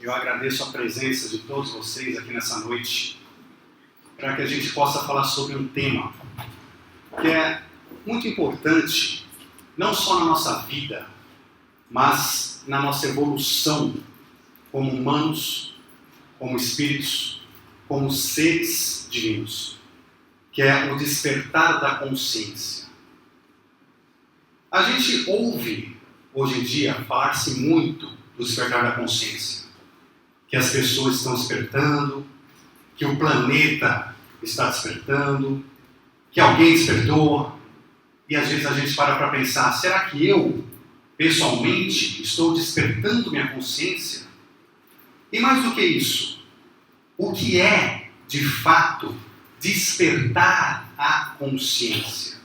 Eu agradeço a presença de todos vocês aqui nessa noite para que a gente possa falar sobre um tema que é muito importante, não só na nossa vida, mas na nossa evolução como humanos, como espíritos, como seres divinos, que é o despertar da consciência. A gente ouve, hoje em dia, falar-se muito do despertar da consciência, que as pessoas estão despertando, que o planeta está despertando, que alguém despertou, e às vezes a gente para pensar, será que eu, pessoalmente, estou despertando minha consciência? E mais do que isso, o que é, de fato, despertar a consciência?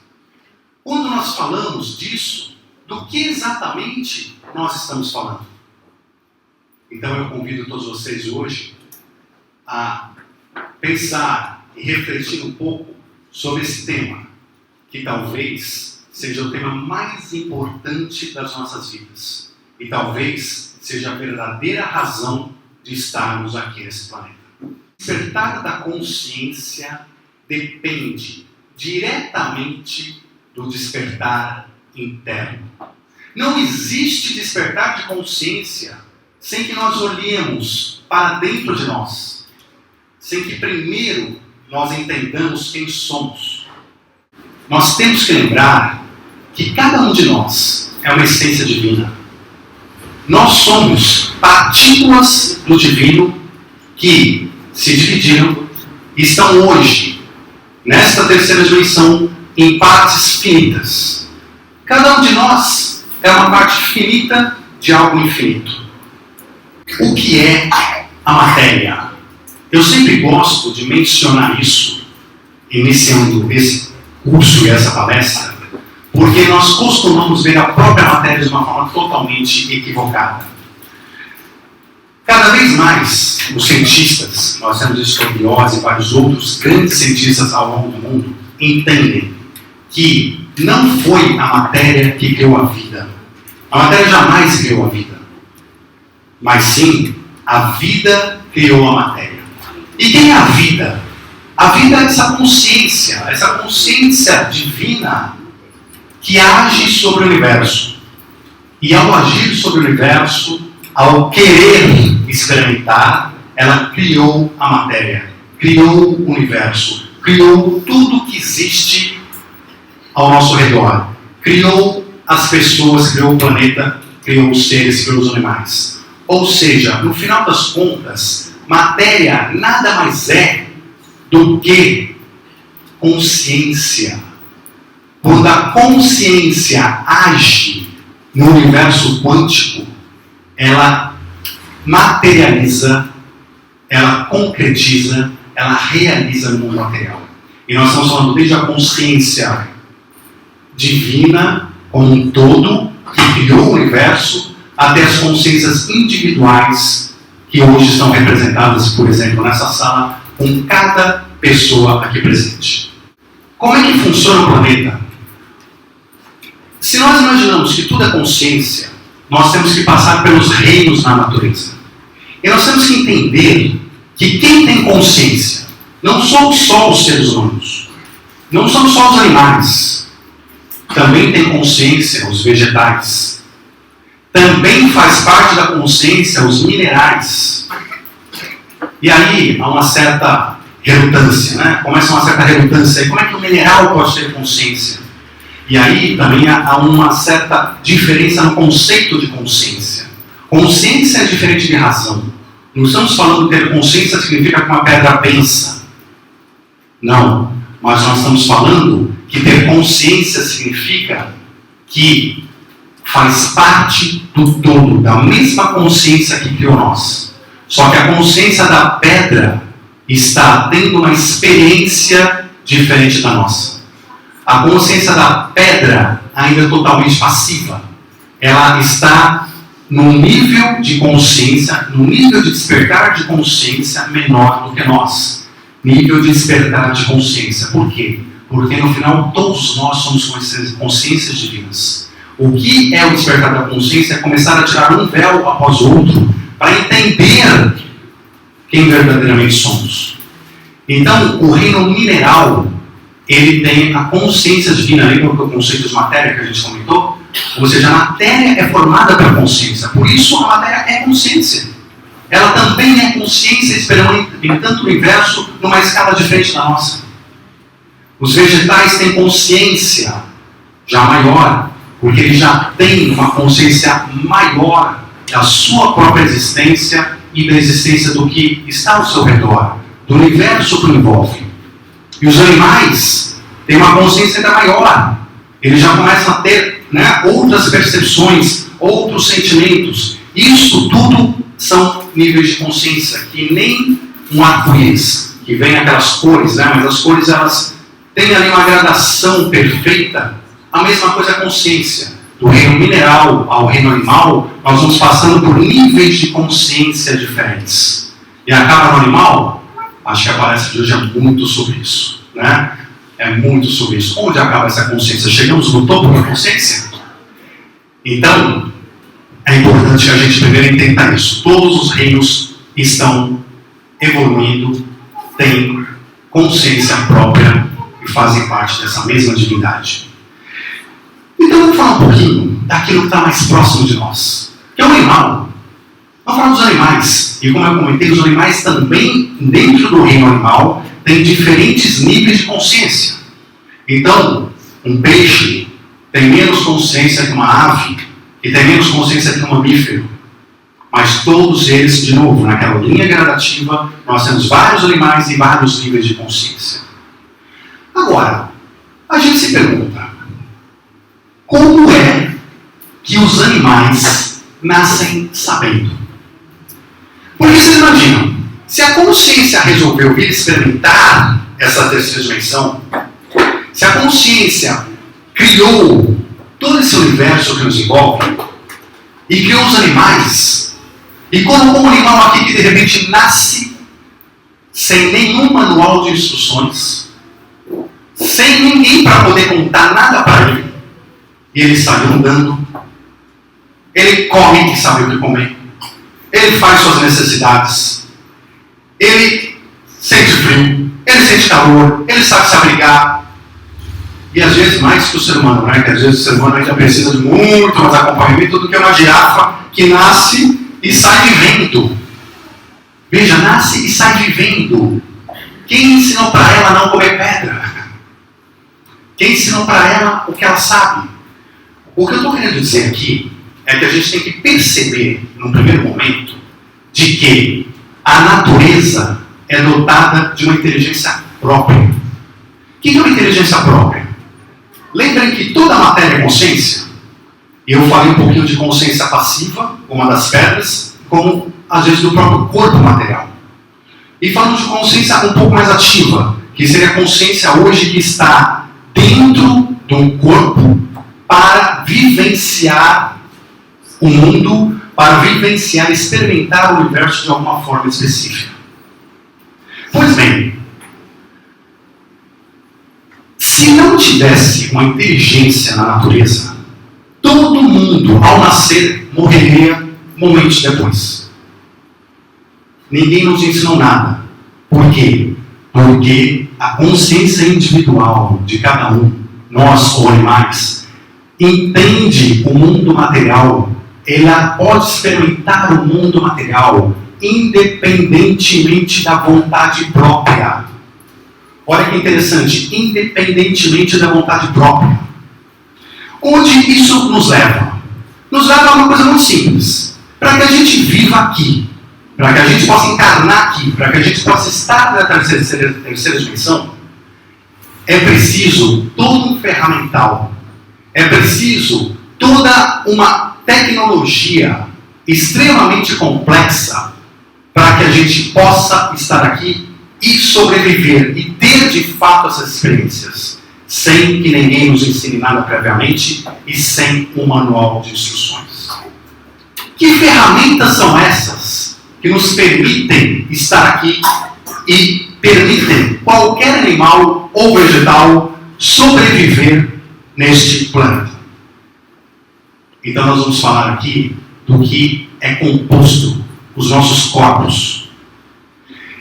Quando nós falamos disso, do que exatamente nós estamos falando? Então eu convido todos vocês hoje a pensar e refletir um pouco sobre esse tema, que talvez seja o tema mais importante das nossas vidas e talvez seja a verdadeira razão de estarmos aqui nesse planeta. Despertar da consciência depende diretamente do despertar interno. Não existe despertar de consciência sem que nós olhemos para dentro de nós, sem que primeiro nós entendamos quem somos. Nós temos que lembrar que cada um de nós é uma essência divina. Nós somos partículas do divino que se dividiram e estão hoje, nesta terceira dimensão, em partes finitas. Cada um de nós é uma parte finita de algo infinito. O que é a matéria? Eu sempre gosto de mencionar isso, iniciando esse curso e essa palestra, porque nós costumamos ver a própria matéria de uma forma totalmente equivocada. Cada vez mais, os cientistas, nós temos Scott e vários outros grandes cientistas ao longo do mundo, entendem que não foi a matéria que criou a vida. A matéria jamais criou a vida. Mas sim, a vida criou a matéria. E quem é a vida? A vida é essa consciência divina que age sobre o universo. E ao agir sobre o universo, ao querer experimentar, ela criou a matéria, criou o universo, criou tudo que existe ao nosso redor. Criou as pessoas, criou o planeta, criou os seres, criou os animais. Ou seja, no final das contas, matéria nada mais é do que consciência. Quando a consciência age no universo quântico, ela materializa, ela concretiza, ela realiza no mundo material. E nós estamos falando desde a consciência divina como um todo, que criou o universo, até as consciências individuais que hoje estão representadas, por exemplo, nessa sala, com cada pessoa aqui presente. Como é que funciona o planeta? Se nós imaginamos que tudo é consciência, nós temos que passar pelos reinos na natureza. E nós temos que entender que quem tem consciência não somos só os seres humanos, não somos só os animais, também tem consciência os vegetais. Também faz parte da consciência os minerais. E aí há uma certa relutância, né? Começa uma certa relutância aí. Como é que o mineral pode ter consciência? E aí também há uma certa diferença no conceito de consciência. Consciência é diferente de razão. Não estamos falando que ter consciência significa que uma pedra pensa. Não. Mas nós estamos falando que ter consciência significa que faz parte do todo, da mesma consciência que criou nós. Só que a consciência da pedra está tendo uma experiência diferente da nossa. A consciência da pedra ainda é totalmente passiva. Ela está num nível de consciência, num nível de despertar de consciência menor do que nós. Nível de despertar de consciência. Por quê? Porque no final todos nós somos consciências divinas. O que é o despertar da consciência é começar a tirar um véu após o outro para entender quem verdadeiramente somos. Então, o reino mineral, ele tem a consciência divina. Lembra o conceito de matéria que a gente comentou? Ou seja, a matéria é formada pela consciência. Por isso, a matéria é consciência. Ela também é consciência experimentando o universo numa escala diferente da nossa. Os vegetais têm consciência já maior, porque eles já têm uma consciência maior da sua própria existência e da existência do que está ao seu redor, do universo que o envolve. E os animais têm uma consciência ainda maior. Eles já começam a ter, outras percepções, outros sentimentos. Isso tudo são níveis de consciência, que nem um arco-íris, que vem aquelas cores, mas as cores elas têm ali uma gradação perfeita. A mesma coisa é a consciência. Do reino mineral ao reino animal, nós vamos passando por níveis de consciência diferentes. E acaba no animal, acho que a palestra de hoje é muito sobre isso. É muito sobre isso. Onde acaba essa consciência? Chegamos no topo da consciência? Então, é importante que a gente primeiro entenda isso. Todos os reinos estão evoluindo, têm consciência própria e fazem parte dessa mesma divindade. Então vamos falar um pouquinho daquilo que está mais próximo de nós, que é o animal. Vamos falar dos animais. E como eu comentei, os animais também, dentro do reino animal, têm diferentes níveis de consciência. Então, um peixe tem menos consciência que uma ave, e tem menos consciência que um mamífero. Mas todos eles, de novo, naquela linha gradativa, nós temos vários animais e vários níveis de consciência. Agora, a gente se pergunta, como é que os animais nascem sabendo? Porque vocês imaginam, se a consciência resolveu vir experimentar essa terceira dimensão, se a consciência criou todo esse universo que nos envolve e criou os animais, e colocou um animal aqui que de repente nasce sem nenhum manual de instruções, sem ninguém para poder contar nada para ele, e ele sai andando, ele come que sabe o que comer, ele faz suas necessidades, ele sente frio, ele sente calor, ele sabe se abrigar. E às vezes mais que o ser humano, que às vezes o ser humano ainda precisa de muito mais acompanhamento do que uma girafa que nasce e sai vivendo. Veja, nasce e sai vivendo. Quem ensinou para ela não comer pedra? Quem ensinou para ela o que ela sabe? O que eu estou querendo dizer aqui é que a gente tem que perceber, no primeiro momento, de que a natureza é dotada de uma inteligência própria. O que é uma inteligência própria? Lembrem que toda a matéria é consciência. E eu falei um pouquinho de consciência passiva, uma das pedras, como às vezes do próprio corpo material. E falamos de consciência um pouco mais ativa, que seria a consciência hoje que está dentro de um corpo para vivenciar o mundo, para vivenciar, experimentar o universo de alguma forma específica. Pois bem, se não tivesse uma inteligência na natureza, todo mundo, ao nascer, morreria momentos depois. Ninguém nos ensinou nada. Por quê? Porque a consciência individual de cada um, nós ou animais, entende o mundo material. Ela pode experimentar o mundo material independentemente da vontade própria. Olha que interessante, independentemente da vontade própria. Onde isso nos leva? Nos leva a uma coisa muito simples. Para que a gente viva aqui, para que a gente possa encarnar aqui, para que a gente possa estar na terceira dimensão, é preciso todo um ferramental, é preciso toda uma tecnologia extremamente complexa para que a gente possa estar aqui e sobreviver e ter de fato essas experiências, sem que ninguém nos ensine nada previamente e sem um manual de instruções. Que ferramentas são essas que nos permitem estar aqui e permitem qualquer animal ou vegetal sobreviver neste planeta? Então nós vamos falar aqui do que é composto os nossos corpos.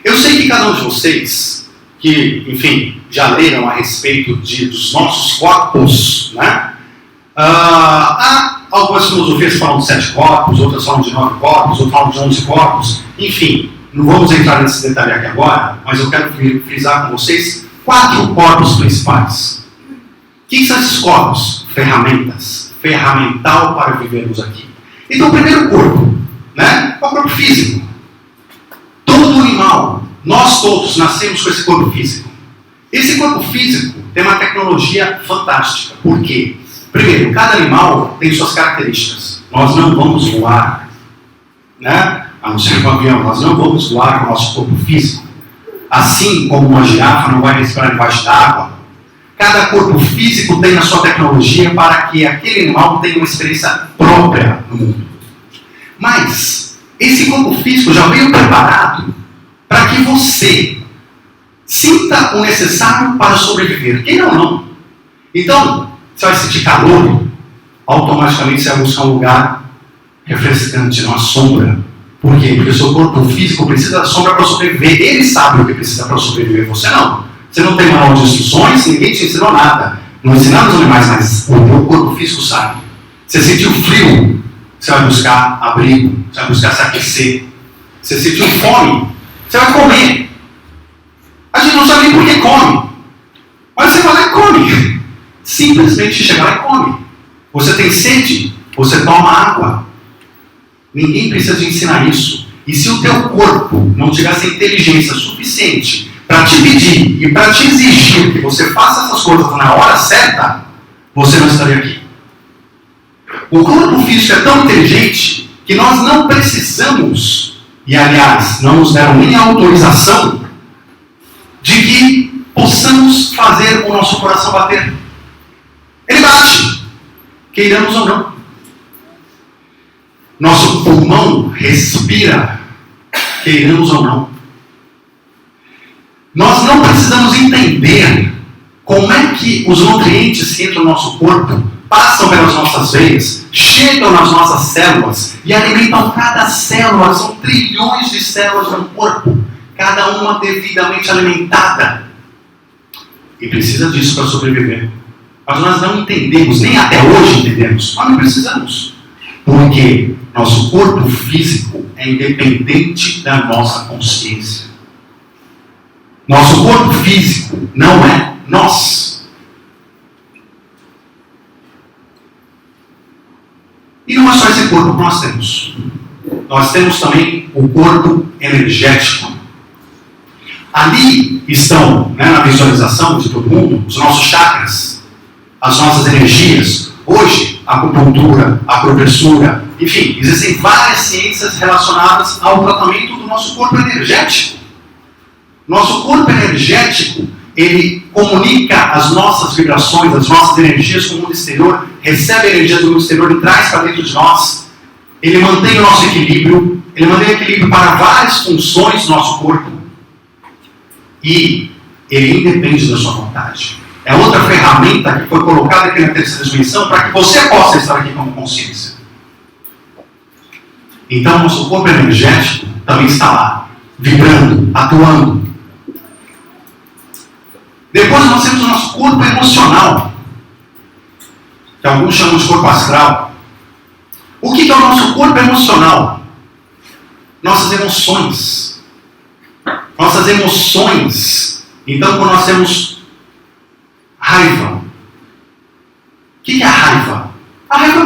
Eu sei que cada um de vocês, que, enfim, já leram a respeito dos nossos corpos, né? Há algumas filosofias que falam de 7 corpos, outras falam de 9 corpos, outras falam de 11 corpos, enfim, não vamos entrar nesse detalhe aqui agora, mas eu quero frisar com vocês 4 corpos principais. O que são esses corpos? Ferramentas. Ferramental para vivermos aqui. Então, o primeiro corpo, né, é o corpo físico. Todo animal, nós todos nascemos com esse corpo físico. Esse corpo físico tem uma tecnologia fantástica. Por quê? Primeiro, cada animal tem suas características. Nós não vamos voar, né? A não ser com um avião, nós não vamos voar com o nosso corpo físico. Assim como uma girafa não vai respirar debaixo d'água, cada corpo físico tem a sua tecnologia para que aquele animal tenha uma experiência própria no mundo. Mas esse corpo físico já veio preparado para que você sinta o necessário para sobreviver. Quem não? Então, você vai sentir calor, automaticamente você vai buscar um lugar refrescante, numa sombra. Por quê? Porque o seu corpo físico precisa da sombra para sobreviver. Ele sabe o que precisa para sobreviver, você não. Você não tem manual de instruções, ninguém te ensinou nada. Não ensinamos os animais, mas o teu corpo físico sabe. Você sentiu frio, você vai buscar abrigo, você vai buscar se aquecer. Você sentiu fome, você vai comer. A gente não sabe nem por que come. Mas você vai lá e come. Simplesmente chega lá e come. Você tem sede, você toma água. Ninguém precisa te ensinar isso. E se o teu corpo não tivesse inteligência suficiente para te pedir e para te exigir que você faça essas coisas na hora certa, você não estaria aqui. O corpo físico é tão inteligente que nós não precisamos, e aliás, não nos deram nem a autorização de que possamos fazer o nosso coração bater. Ele bate, queiramos ou não. Nosso pulmão respira, queiramos ou não. Nós não precisamos entender como é que os nutrientes que entram no nosso corpo passam pelas nossas veias, chegam nas nossas células e alimentam cada célula. São trilhões de células no corpo, cada uma devidamente alimentada. E precisa disso para sobreviver. Mas nós não entendemos, nem até hoje entendemos. Nós não precisamos. Porque nosso corpo físico é independente da nossa consciência. Nosso corpo físico não é nós. E não é só esse corpo que nós temos. Nós temos também o corpo energético. Ali estão, né, na visualização de todo mundo, os nossos chakras, as nossas energias. Hoje, a acupuntura, a acupressura, enfim, existem várias ciências relacionadas ao tratamento do nosso corpo energético. Nosso corpo energético, ele comunica as nossas vibrações, as nossas energias com o mundo exterior, recebe a energia do mundo exterior e traz para dentro de nós. Ele mantém o nosso equilíbrio, ele mantém o equilíbrio para várias funções do nosso corpo. E ele independe da sua vontade. É outra ferramenta que foi colocada aqui na terceira dimensão para que você possa estar aqui como consciência. Então, nosso corpo energético também está lá, vibrando, atuando. Depois nós temos o nosso corpo emocional, que alguns chamam de corpo astral. O que é o nosso corpo emocional? Nossas emoções. Nossas emoções. Então, quando nós temos raiva. O que é a raiva? A raiva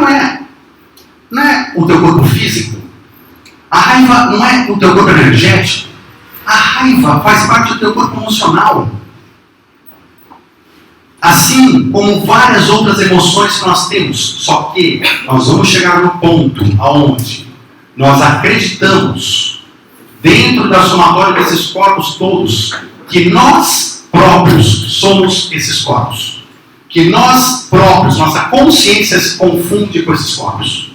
não é o teu corpo físico. A raiva não é o teu corpo energético. A raiva faz parte do teu corpo emocional. Assim como várias outras emoções que nós temos. Só que nós vamos chegar no ponto aonde nós acreditamos, dentro da somatória desses corpos todos, que nós próprios somos esses corpos. Que nós próprios, nossa consciência se confunde com esses corpos.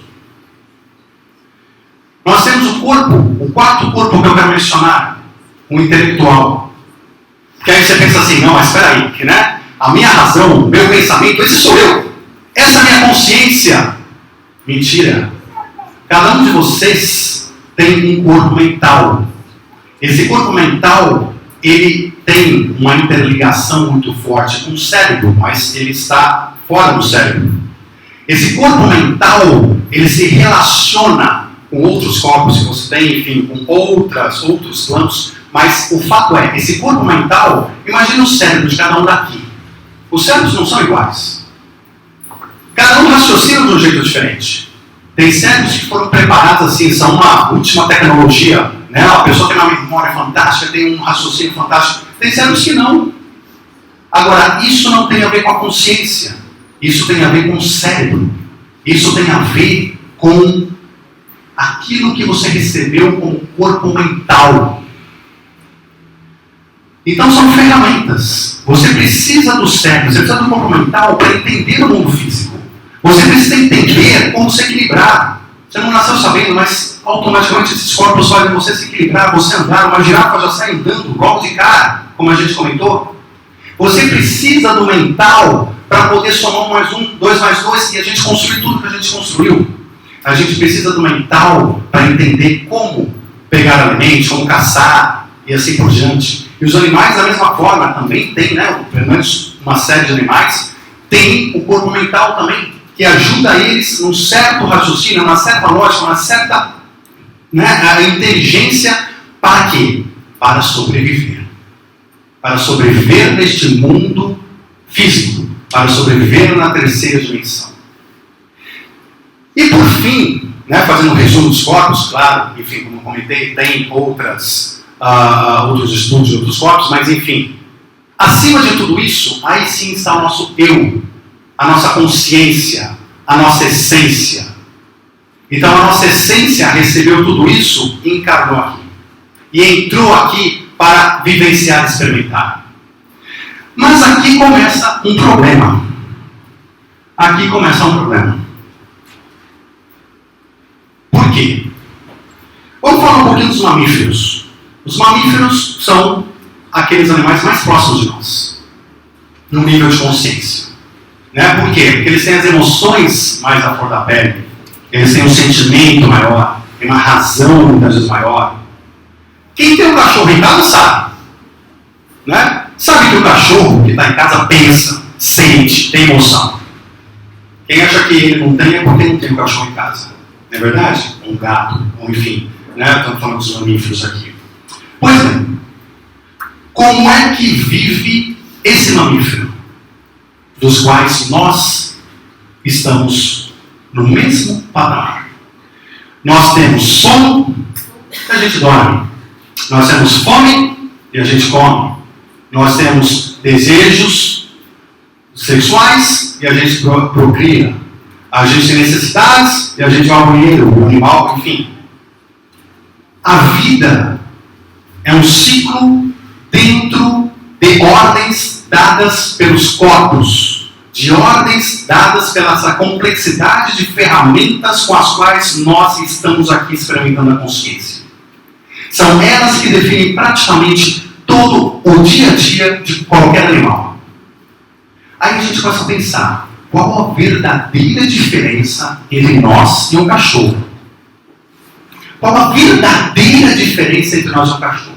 Nós temos o quarto corpo que eu quero mencionar, o intelectual. Que aí você pensa assim, não, mas espera aí, que, né? A minha razão, o meu pensamento, esse sou eu. Essa é a minha consciência. Mentira. Cada um de vocês tem um corpo mental. Esse corpo mental, ele tem uma interligação muito forte com o cérebro, mas ele está fora do cérebro. Esse corpo mental, ele se relaciona com outros corpos que você tem, enfim, com outros planos, mas o fato é, esse corpo mental, imagina o cérebro de cada um daqui. Os cérebros não são iguais. Cada um raciocina de um jeito diferente. Tem cérebros que foram preparados assim, são uma última tecnologia, né? A pessoa tem uma memória fantástica, tem um raciocínio fantástico. Tem cérebros que não. Agora, isso não tem a ver com a consciência. Isso tem a ver com o cérebro. Isso tem a ver com aquilo que você recebeu como corpo mental. Então são ferramentas. Você precisa do cérebro, você precisa do corpo mental para entender o mundo físico. Você precisa entender como se equilibrar. Você não nasceu sabendo, mas automaticamente esses corpos fazem você se equilibrar, você andar. Uma girafa já sai andando logo de cara, como a gente comentou. Você precisa do mental para poder somar 1 mais 1, 2 mais 2 e a gente construir tudo que a gente construiu. A gente precisa do mental para entender como pegar alimentos, como caçar e assim por diante. E os animais, da mesma forma, também tem, né? Pelo menos uma série de animais, tem o corpo mental também, que ajuda eles num certo raciocínio, numa certa lógica, uma certa a inteligência para quê? Para sobreviver. Para sobreviver neste mundo físico. Para sobreviver na terceira dimensão. E por fim, fazendo um resumo dos corpos, claro, enfim, como eu comentei, tem outros estudos de outros corpos, mas enfim, acima de tudo isso, aí sim está o nosso eu, a nossa consciência, a nossa essência. Então a nossa essência recebeu tudo isso e encarnou aqui. E entrou aqui para vivenciar e experimentar. Mas aqui começa um problema. Aqui começa um problema. Por quê? Vamos falar um pouquinho dos mamíferos. Os mamíferos são aqueles animais mais próximos de nós, no nível de consciência. Por quê? Porque eles têm as emoções mais à flor da pele, eles têm um sentimento maior, tem uma razão muitas vezes maior. Quem tem um cachorro em casa sabe. Sabe que o cachorro que está em casa pensa, sente, tem emoção. Quem acha que ele não tem é porque não tem um cachorro em casa. Não é verdade? Um gato, ou enfim. Estamos falando dos mamíferos aqui. Pois bem, como é que vive esse mamífero? Dos quais nós estamos no mesmo patamar. Nós temos sono e a gente dorme. Nós temos fome e a gente come. Nós temos desejos sexuais e a gente procria. A gente tem necessidades e a gente vai ao banheiro, o animal, enfim. A vida é um ciclo dentro de ordens dadas pelos corpos, de ordens dadas pela essa complexidade de ferramentas com as quais nós estamos aqui experimentando a consciência. São elas que definem praticamente todo o dia a dia de qualquer animal. Aí a gente começa a pensar, qual a verdadeira diferença entre nós e um cachorro? Qual a verdadeira diferença entre nós e um cachorro?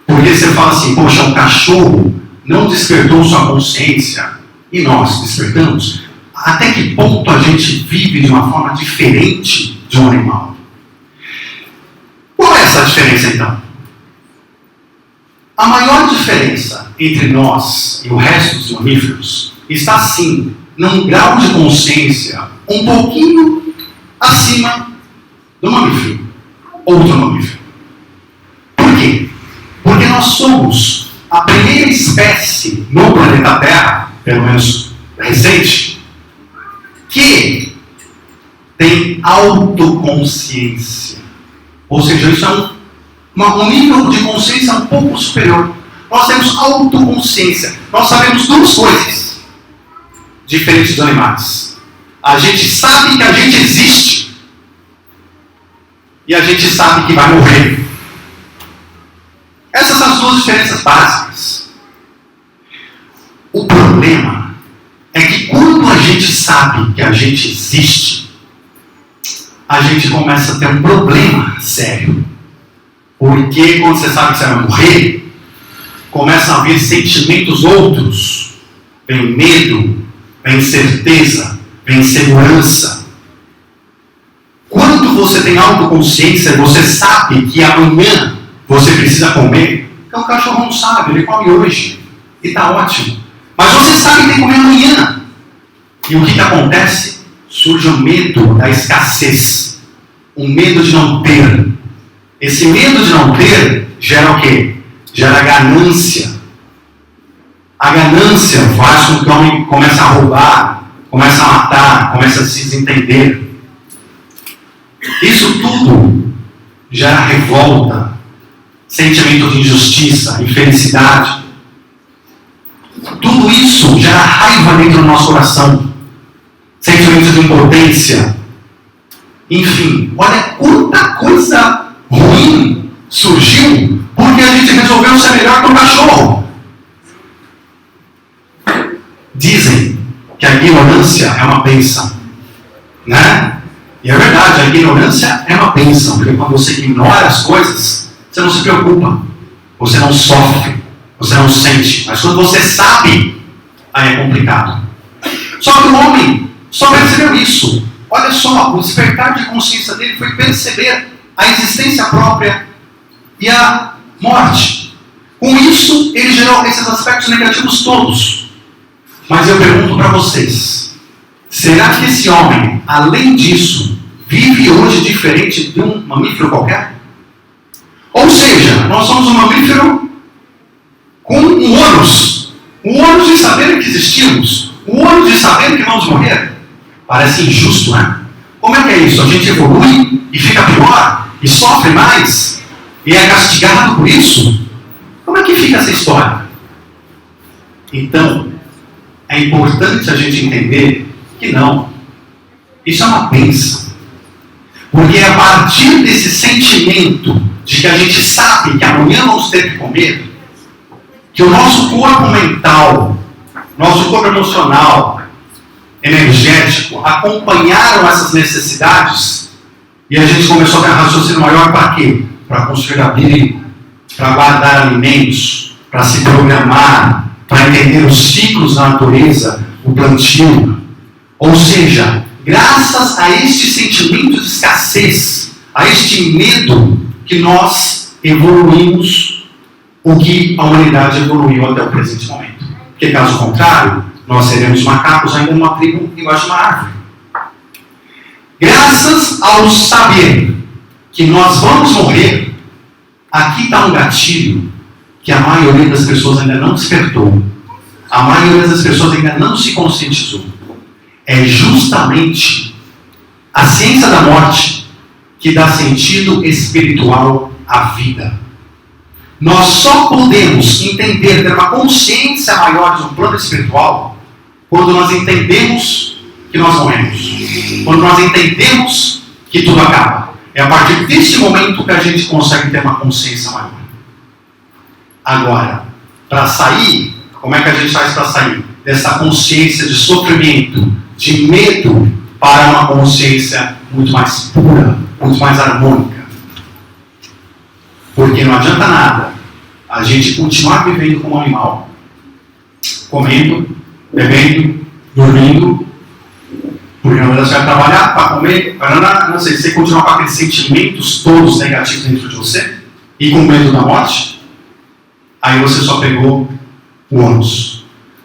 Porque você fala assim, poxa, um cachorro não despertou sua consciência e nós despertamos? Até que ponto a gente vive de uma forma diferente de um animal? Qual é essa diferença então? A maior diferença entre nós e o resto dos mamíferos está sim num grau de consciência um pouquinho acima do mamífero, outro mamífero. Por quê? Porque nós somos a primeira espécie no planeta Terra, pelo menos recente, que tem autoconsciência. Ou seja, isso é um nível de consciência um pouco superior. Nós temos autoconsciência. Nós sabemos duas coisas diferentes dos animais. A gente sabe que a gente existe e a gente sabe que vai morrer. Essas são as duas diferenças básicas. O problema é que quando a gente sabe que a gente existe, a gente começa a ter um problema sério. Porque quando você sabe que você vai morrer, começam a vir sentimentos outros. Vem medo, vem incerteza, vem insegurança. Quando você tem autoconsciência, você sabe que amanhã você precisa comer. Então o cachorro não sabe, ele come hoje. E está ótimo. Mas você sabe que tem que comer amanhã. E o que acontece? Surge o medo da escassez. O medo de não ter. Esse medo de não ter gera o quê? Gera ganância. A ganância faz com que o homem comece a roubar, comece a matar, comece a se desentender. Isso tudo gera revolta, sentimento de injustiça, infelicidade. Tudo isso gera raiva dentro do nosso coração, sentimento de impotência. Enfim, olha quanta coisa ruim surgiu porque a gente resolveu ser melhor que um cachorro. Dizem que a ignorância é uma bênção, né? E é verdade, a ignorância é uma bênção, porque quando você ignora as coisas, você não se preocupa, você não sofre, você não sente. Mas quando você sabe, aí é complicado. Só que o homem só percebeu isso. Olha só, o despertar de consciência dele foi perceber a existência própria e a morte. Com isso, ele gerou esses aspectos negativos todos. Mas eu pergunto para vocês, será que esse homem, além disso, vive hoje diferente de um mamífero qualquer? Ou seja, nós somos um mamífero com um ônus. Um ônus de saber que existimos. Um ônus de saber que vamos morrer. Parece injusto, né? Como é que é isso? A gente evolui e fica pior? E sofre mais? E é castigado por isso? Como é que fica essa história? Então, é importante a gente entender que não. Isso é uma bênção. Porque é a partir desse sentimento de que a gente sabe que amanhã vamos ter que comer, que o nosso corpo mental, nosso corpo emocional, energético, acompanharam essas necessidades e a gente começou a ter um raciocínio maior para quê? Para construir abrigo, para guardar alimentos, para se programar, para entender os ciclos da natureza, o plantio. Ou seja, graças a este sentimento de escassez, a este medo que nós evoluímos o que a humanidade evoluiu até o presente momento. Porque caso contrário, nós seremos macacos ainda numa tribo embaixo de uma árvore. Graças ao saber que nós vamos morrer, aqui está um gatilho que a maioria das pessoas ainda não despertou. A maioria das pessoas ainda não se conscientizou. É justamente a ciência da morte que dá sentido espiritual à vida. Nós só podemos entender, ter uma consciência maior de um plano espiritual quando nós entendemos que nós morremos. Quando nós entendemos que tudo acaba. É a partir desse momento que a gente consegue ter uma consciência maior. Agora, para sair, como é que a gente faz para sair dessa consciência de sofrimento, de medo, para uma consciência muito mais pura, muito mais harmônica? Porque não adianta nada a gente continuar vivendo como animal, comendo, bebendo, dormindo, porque na verdade você vai trabalhar para comer, para não sei, você continuar com aqueles sentimentos todos negativos dentro de você e com medo da morte, aí você só pegou o ônus.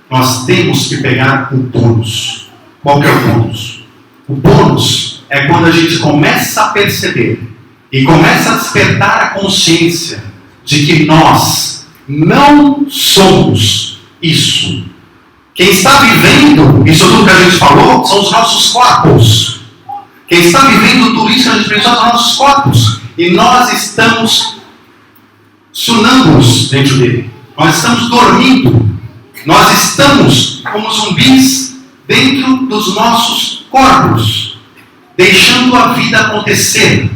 Nós temos que pegar o bônus. Qual que é o bônus? O bônus é quando a gente começa a perceber e começa a despertar a consciência de que nós não somos isso. Quem está vivendo isso tudo que a gente falou são os nossos corpos. Quem está vivendo tudo isso que a gente pensou são os nossos corpos. E nós estamos sonâmbulos dentro dele. Nós estamos dormindo. Nós estamos como zumbis dentro dos nossos corpos, deixando a vida acontecer,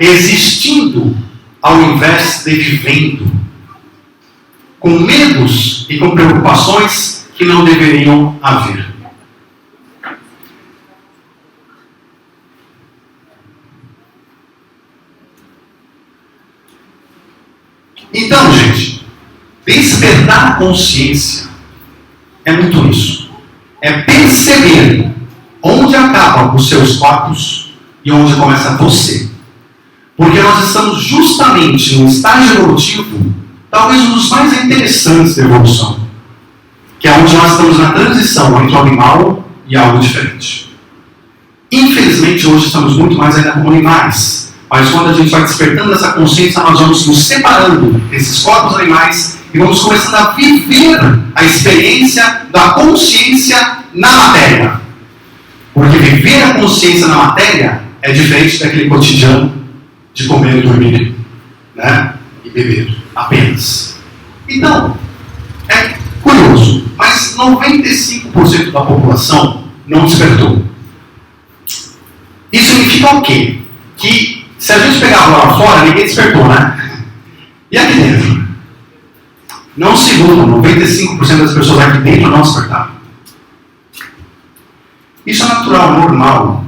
existindo ao invés de vivendo, com medos e com preocupações que não deveriam haver. Então, gente, despertar a consciência é muito isso. É perceber onde acabam os seus corpos e onde começa você. Porque nós estamos justamente no estágio evolutivo, talvez um dos mais interessantes da evolução, que é onde nós estamos na transição entre o animal e algo diferente. Infelizmente, hoje estamos muito mais ainda como animais, mas quando a gente vai despertando essa consciência, nós vamos nos separando desses corpos animais e vamos começando a viver a experiência da consciência na matéria. Porque viver a consciência na matéria é diferente daquele cotidiano de comer, dormir, né? E beber apenas. Então, é curioso, mas 95% da população não despertou. Isso significa o quê? Que se a gente pegar lá fora, ninguém despertou, né? E aqui dentro? Não se iludam, 95% das pessoas aqui dentro não despertaram. Isso é natural, normal.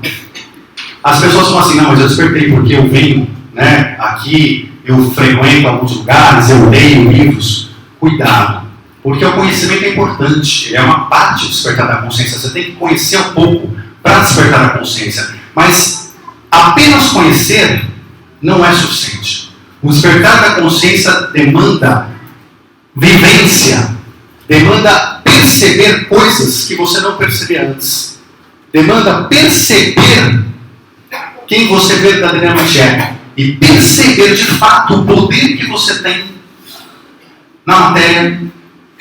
As pessoas falam assim, não, mas eu despertei porque eu venho, né, aqui, eu frequento alguns lugares, eu leio livros. Cuidado, porque o conhecimento é importante, ele é uma parte do despertar da consciência. Você tem que conhecer um pouco para despertar a consciência. Mas apenas conhecer não é suficiente. O despertar da consciência demanda vivência, demanda perceber coisas que você não percebia antes. Demanda perceber quem você verdadeiramente é e perceber de fato o poder que você tem na matéria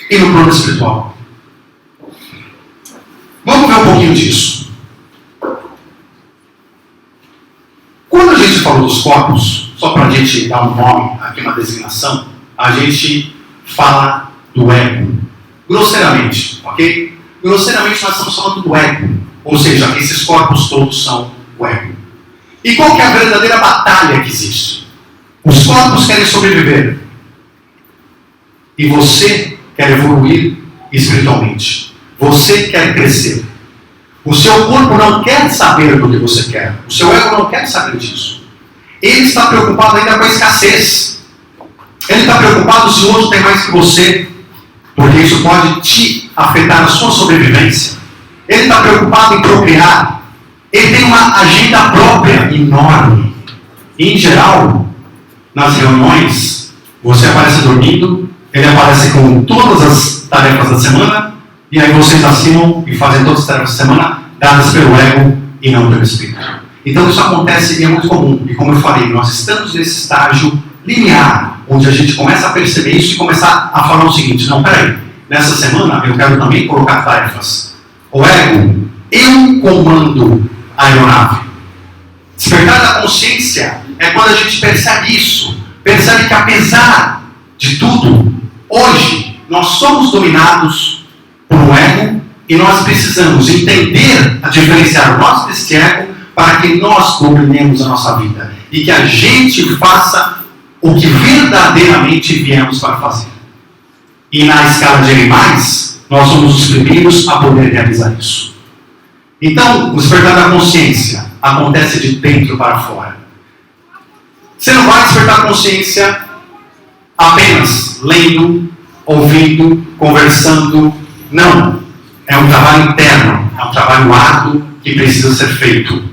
e no plano espiritual. Vamos ver um pouquinho disso. Quando a gente falou dos corpos, só para a gente dar um nome aqui, uma designação, a gente fala do ego. Grosseiramente, ok? Grosseiramente nós estamos falando do ego. Ou seja, esses corpos todos são o ego. E qual que é a verdadeira batalha que existe? Os corpos querem sobreviver. E você quer evoluir espiritualmente. Você quer crescer. O seu corpo não quer saber do que você quer. O seu ego não quer saber disso. Ele está preocupado ainda com a escassez. Ele está preocupado se o outro tem mais que você. Porque isso pode te afetar a sua sobrevivência. Ele está preocupado em procriar. Ele tem uma agenda própria enorme. E, em geral, nas reuniões, você aparece dormindo, ele aparece com todas as tarefas da semana, e aí vocês assinam e fazem todas as tarefas da semana, dadas pelo ego e não pelo espírito. Então isso acontece e é muito comum. E como eu falei, nós estamos nesse estágio linear, onde a gente começa a perceber isso e começar a falar o seguinte, não, peraí, nessa semana eu quero também colocar tarefas. O ego, eu comando a aeronave. Despertar da consciência é quando a gente percebe isso. Percebe que apesar de tudo, hoje nós somos dominados por um ego e nós precisamos entender a diferenciar o nosso desse ego para que nós dominemos a nossa vida e que a gente faça o que verdadeiramente viemos para fazer. E na escala de animais, nós somos os primeiros a poder realizar isso. Então, o despertar da consciência acontece de dentro para fora. Você não vai despertar a consciência apenas lendo, ouvindo, conversando. Não. É um trabalho interno, é um trabalho árduo que precisa ser feito.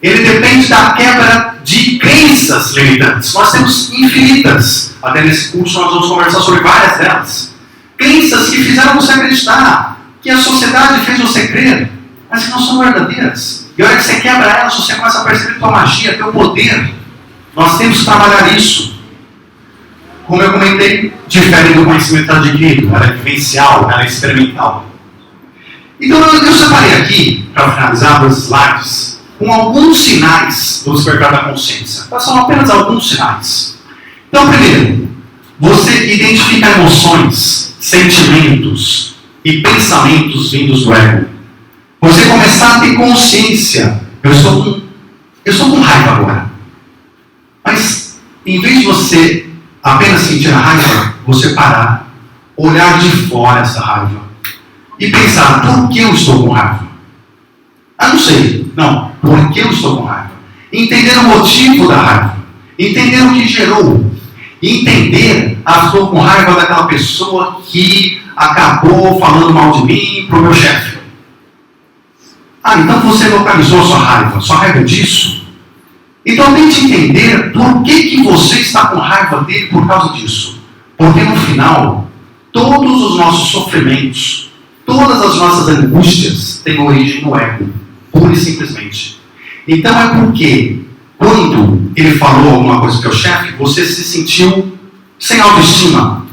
Ele depende da quebra de crenças limitantes. Nós temos infinitas. Até nesse curso nós vamos conversar sobre várias delas. Crenças que fizeram você acreditar, que a sociedade fez você crer, mas que não são verdadeiras. E a hora que você quebra elas, você começa a perceber tua magia, teu poder. Nós temos que trabalhar isso. Como eu comentei, difere do conhecimento adquirido. Ela é vivencial, ela é experimental. Então eu separei aqui, para finalizar, os slides, com alguns sinais do despertar da consciência. São apenas alguns sinais. Então, primeiro, você identifica emoções, sentimentos e pensamentos vindos do ego. Você começar a ter consciência. Eu estou com raiva agora. Mas, em vez de você apenas sentir a raiva, você parar, olhar de fora essa raiva e pensar, por que eu estou com raiva? Ah, não sei. Não, por que eu estou com raiva? Entender o motivo da raiva. Entender o que gerou. E entender, estou com raiva daquela pessoa que acabou falando mal de mim para o meu chefe. Então você localizou sua raiva disso? Então tente entender por que você está com raiva dele por causa disso. Porque no final, todos os nossos sofrimentos, todas as nossas angústias têm origem no ego, pura e simplesmente. Então é porque, quando ele falou alguma coisa para o teu chefe, você se sentiu sem autoestima.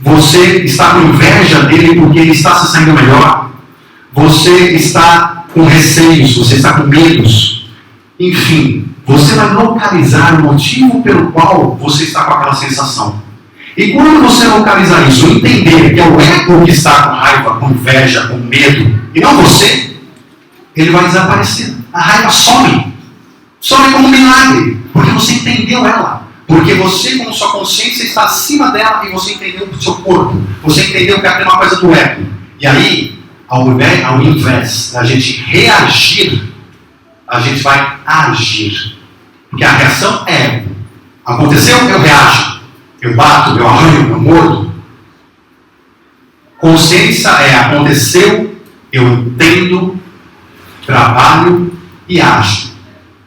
Você está com inveja dele porque ele está se saindo melhor. Você está com receios, você está com medos. Enfim, você vai localizar o motivo pelo qual você está com aquela sensação. E quando você localizar isso, entender que é o ego que está com raiva, com inveja, com medo, e não você, ele vai desaparecer. A raiva some. Some como um milagre, porque você entendeu ela. Porque você, com sua consciência, está acima dela e você entendeu o seu corpo. Você entendeu que é uma coisa do ego. E aí, ao invés da gente reagir, a gente vai agir. Porque a reação é ego. Aconteceu, eu reajo. Eu bato, eu arranho, eu mordo. Consciência aconteceu, eu entendo, trabalho e ajo.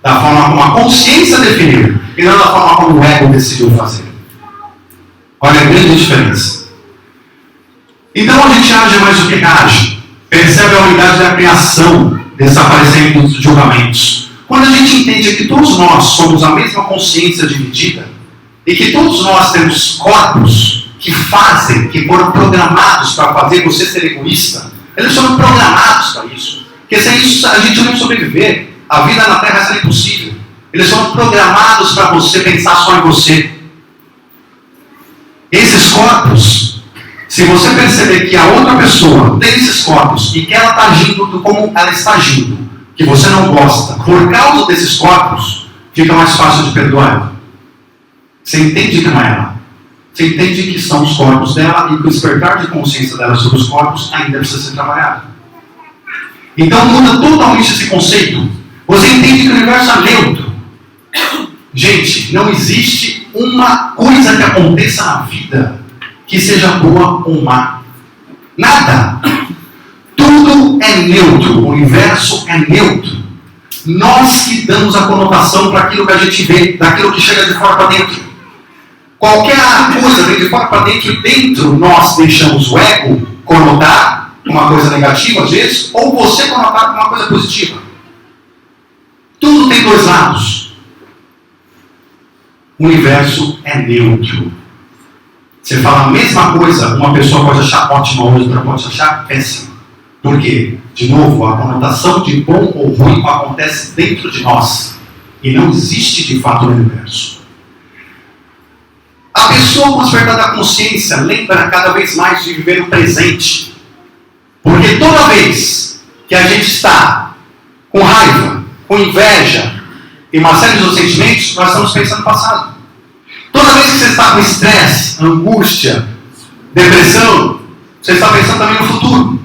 Da forma como a consciência definiu, e não da forma como o ego decidiu fazer. Olha a grande diferença. Então a gente age mais do que age. Percebe a unidade da criação desaparecendo dos julgamentos. Quando a gente entende que todos nós somos a mesma consciência dividida, e que todos nós temos corpos que foram programados para fazer você ser egoísta, eles foram programados para isso. Porque sem isso a gente não ia sobreviver. A vida na Terra seria impossível. Eles foram programados para você pensar só em você. Esses corpos, se você perceber que a outra pessoa tem esses corpos e que ela está agindo como ela está agindo, que você não gosta, por causa desses corpos, fica mais fácil de perdoar ela. Você entende que não é ela. Você entende que são os corpos dela e que o despertar de consciência dela sobre os corpos ainda precisa ser trabalhado. Então muda totalmente esse conceito. Você entende que o universo é neutro. Gente, não existe uma coisa que aconteça na vida que seja boa ou má. Nada. Tudo é neutro. O universo é neutro. Nós que damos a conotação para aquilo que a gente vê, daquilo que chega de fora para dentro. Qualquer coisa vem de fora para dentro e dentro nós deixamos o ego conotar uma coisa negativa às vezes, ou você conotar uma coisa positiva. Tudo tem dois lados. O universo é neutro. Você fala a mesma coisa, uma pessoa pode achar ótima, outra pode achar péssima. Por quê? De novo, a conotação de bom ou ruim acontece dentro de nós. E não existe de fato no universo. A pessoa com despertar da consciência lembra cada vez mais de viver o presente. Porque toda vez que a gente está com raiva, com inveja e uma série de outros sentimentos, nós estamos pensando no passado. Toda vez que você está com estresse, angústia, depressão, você está pensando também no futuro.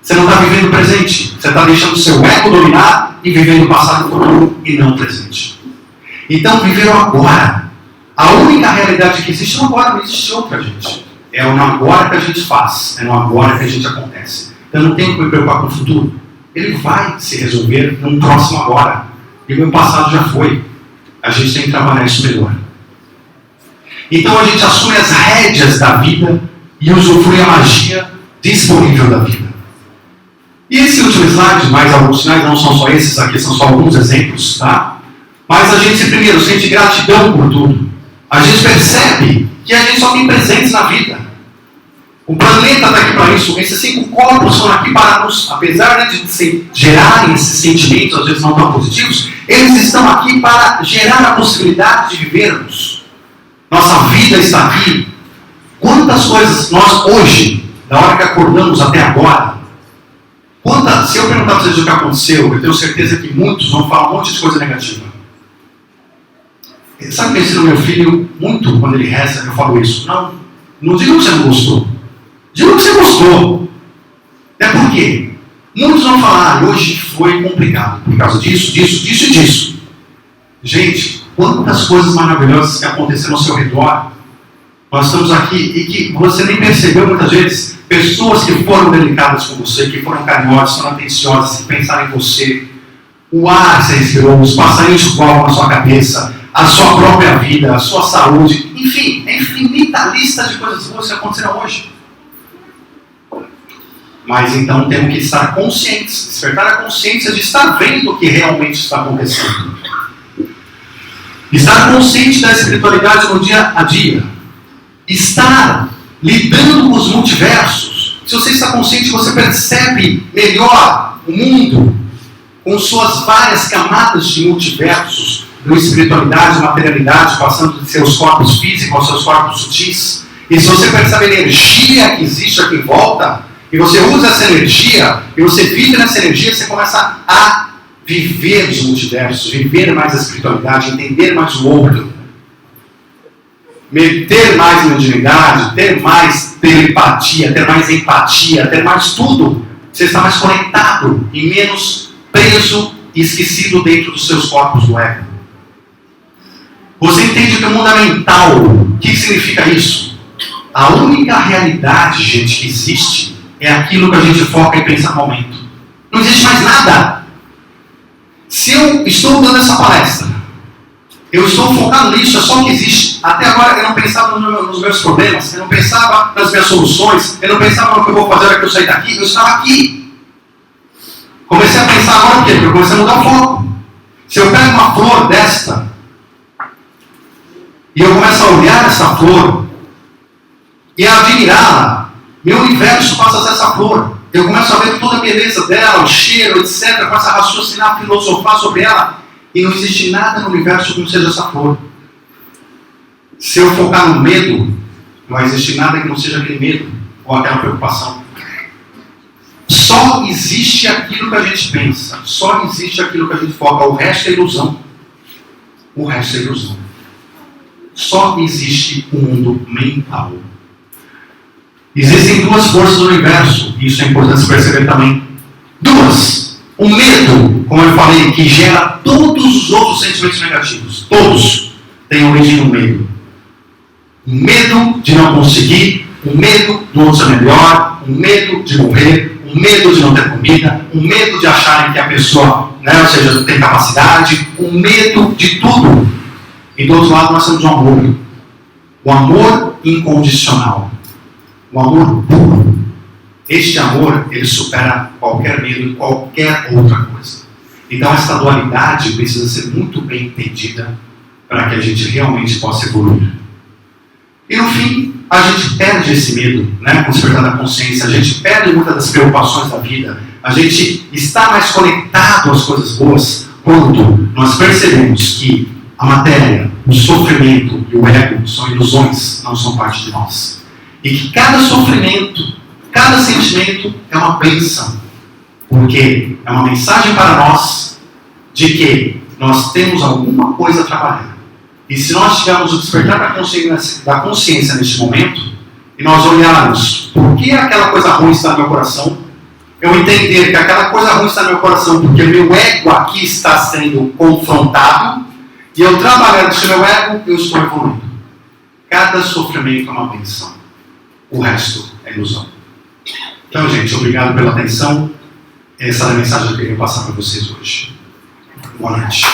Você não está vivendo o presente. Você está deixando o seu ego dominar e vivendo o passado e o futuro e não o presente. Então, viver o agora. A única realidade que existe é o agora, não existe outra, gente. É o agora que a gente faz, é no agora que a gente acontece. Então, eu não tenho que me preocupar com o futuro. Ele vai se resolver num próximo agora. E o meu passado já foi. A gente tem que trabalhar isso melhor. Então, a gente assume as rédeas da vida e usufrui a magia disponível da vida. E esse último slide, mais alguns sinais, não são só esses aqui, são só alguns exemplos, tá? Mas a gente, primeiro, sente gratidão por tudo. A gente percebe que a gente só tem presentes na vida. O planeta está aqui para isso. Esses 5 corpos estão aqui para nos, apesar de gerarem esses sentimentos, às vezes não tão positivos, eles estão aqui para gerar a possibilidade de vivermos. Nossa vida está aqui. Quantas coisas nós hoje, da hora que acordamos até agora, se eu perguntar para vocês o que aconteceu, eu tenho certeza que muitos vão falar um monte de coisa negativa. Sabe que eu ensino meu filho muito quando ele reza, que eu falo isso? Não diga que você não gostou. Diga que você gostou. É por quê? Muitos vão falar, hoje foi complicado, por causa disso, disso, disso e disso. Gente, quantas coisas maravilhosas que aconteceram ao seu redor Nós estamos aqui e que você nem percebeu muitas vezes, pessoas que foram delicadas com você, que foram carinhosas, foram atenciosas, que pensaram em você, o ar que você respirou, os passarinhos que voam na sua cabeça, a sua própria vida, a sua saúde, enfim, é infinita lista de coisas boas que aconteceram hoje. Mas então temos que estar conscientes, despertar a consciência de estar vendo o que realmente está acontecendo. Estar consciente da espiritualidade no dia a dia. Estar lidando com os multiversos. Se você está consciente, você percebe melhor o mundo com suas várias camadas de multiversos, de espiritualidade, materialidade, passando de seus corpos físicos aos seus corpos sutis. E se você percebe a energia que existe aqui em volta, e você usa essa energia, e você vive nessa energia, você começa a viver os multiversos, viver mais a espiritualidade, entender mais o outro, ter mais mediunidade, ter mais telepatia, ter mais empatia, ter mais tudo. Você está mais conectado e menos preso e esquecido dentro dos seus corpos do ego. Você entende que o mundo é mental. O que significa isso? A única realidade, gente, que existe é aquilo que a gente foca e pensa no momento. Não existe mais nada. Se eu estou dando essa palestra, eu estou focado nisso, é só o que existe. Até agora eu não pensava nos meus problemas, eu não pensava nas minhas soluções, eu não pensava no que eu vou fazer para que eu sair daqui, eu estava aqui. Comecei a pensar agora o quê? Porque eu comecei a mudar o foco. Se eu pego uma flor desta, e eu começo a olhar essa flor, e a admirá-la, meu universo passa a ser essa flor. Eu começo a ver toda a beleza dela, o cheiro, etc. Começo a raciocinar, filosofar sobre ela. E não existe nada no universo que não seja essa flor. Se eu focar no medo, não vai existir nada que não seja aquele medo ou aquela preocupação. Só existe aquilo que a gente pensa. Só existe aquilo que a gente foca. O resto é ilusão. O resto é ilusão. Só existe o mundo mental. Existem duas forças no universo. Isso é importante se perceber também. Duas. O medo, como eu falei, que gera todos os outros sentimentos negativos. Todos têm origem no medo. O medo de não conseguir, o medo do outro ser melhor, o medo de morrer, o medo de não ter comida, o medo de acharem que a pessoa, ou seja, não tem capacidade, o medo de tudo. E do outro lado nós temos o amor. O amor incondicional. O amor puro. Este amor, ele supera qualquer medo e qualquer outra coisa. Então essa dualidade precisa ser muito bem entendida para que a gente realmente possa evoluir. E no fim, a gente perde esse medo, com o despertar da consciência, a gente perde muitas das preocupações da vida, a gente está mais conectado às coisas boas quando nós percebemos que a matéria, o sofrimento e o ego são ilusões, não são parte de nós. E que cada sofrimento, cada sentimento é uma bênção, porque é uma mensagem para nós de que nós temos alguma coisa a trabalhar. E se nós tivermos o despertar da consciência neste momento, e nós olharmos por que aquela coisa ruim está no meu coração, eu entender que aquela coisa ruim está no meu coração porque meu ego aqui está sendo confrontado, e eu trabalhar com o meu ego, eu estou evoluindo. Cada sofrimento é uma bênção. O resto é ilusão. Então, gente, obrigado pela atenção. Essa é a mensagem que eu queria passar para vocês hoje. Boa noite.